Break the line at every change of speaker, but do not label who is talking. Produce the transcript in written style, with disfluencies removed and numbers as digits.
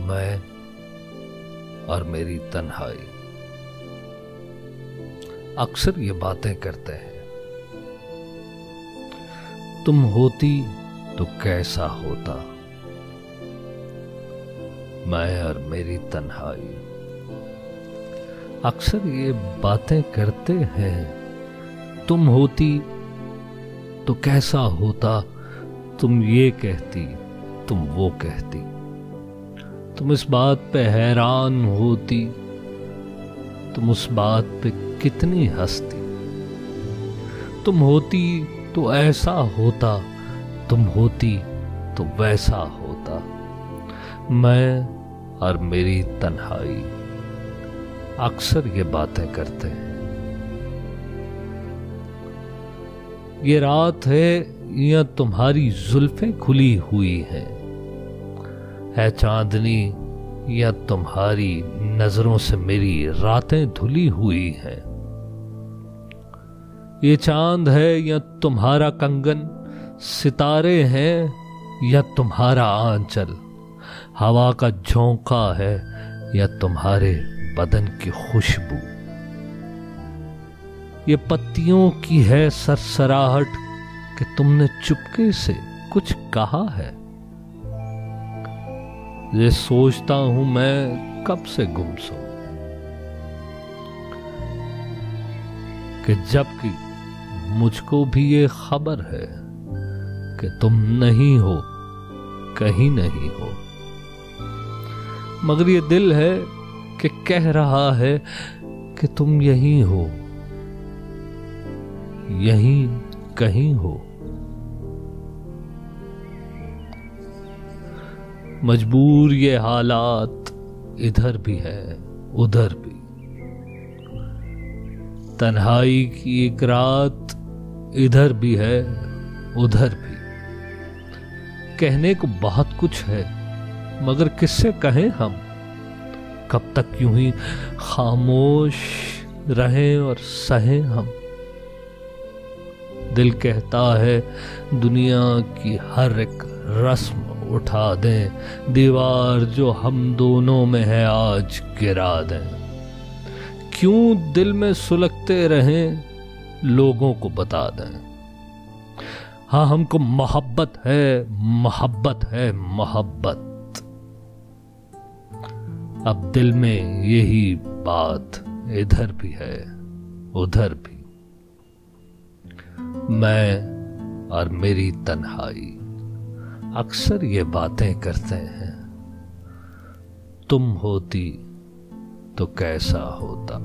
मैं और मेरी तन्हाई। अक्सर ये बातें करते हैं, तुम होती तो कैसा होता। मैं और मेरी तन्हाई। अक्सर ये बातें करते हैं, तुम होती तो कैसा होता। तुम ये कहती, तुम वो कहती, तुम इस बात पे हैरान होती, तुम उस बात पे कितनी हंसती। तुम होती तो ऐसा होता, तुम होती तो वैसा होता। मैं और मेरी तन्हाई। अक्सर ये बातें करते हैं। ये रात है या तुम्हारी जुल्फें खुली हुई हैं, है चांदनी या तुम्हारी नजरों से मेरी रातें धुली हुई हैं। ये चांद है या तुम्हारा कंगन, सितारे हैं या तुम्हारा आंचल, हवा का झोंका है या तुम्हारे बदन की खुशबू। ये पत्तियों की है सरसराहट कि तुमने चुपके से कुछ कहा है। ये सोचता हूं मैं कब से गुमसुम, कि जबकि मुझको भी ये खबर है कि तुम नहीं हो, कहीं नहीं हो। मगर ये दिल है कि कह रहा है कि तुम यहीं हो, यहीं कहीं हो। मजबूर ये हालात इधर भी है उधर भी। तन्हाई की एक रात इधर भी है उधर भी। कहने को बहुत कुछ है, मगर किससे कहें हम। कब तक यूं ही खामोश रहें और सहें हम। दिल कहता है दुनिया की हर एक रस्म उठा दें, दीवार जो हम दोनों में है आज गिरा दें। क्यों दिल में सुलगते रहें, लोगों को बता दें। हाँ, हमको मोहब्बत है, मोहब्बत है, मोहब्बत। अब दिल में यही बात इधर भी है उधर भी। मैं और मेरी तन्हाई। अक्सर ये बातें करते हैं, तुम होती तो कैसा होता।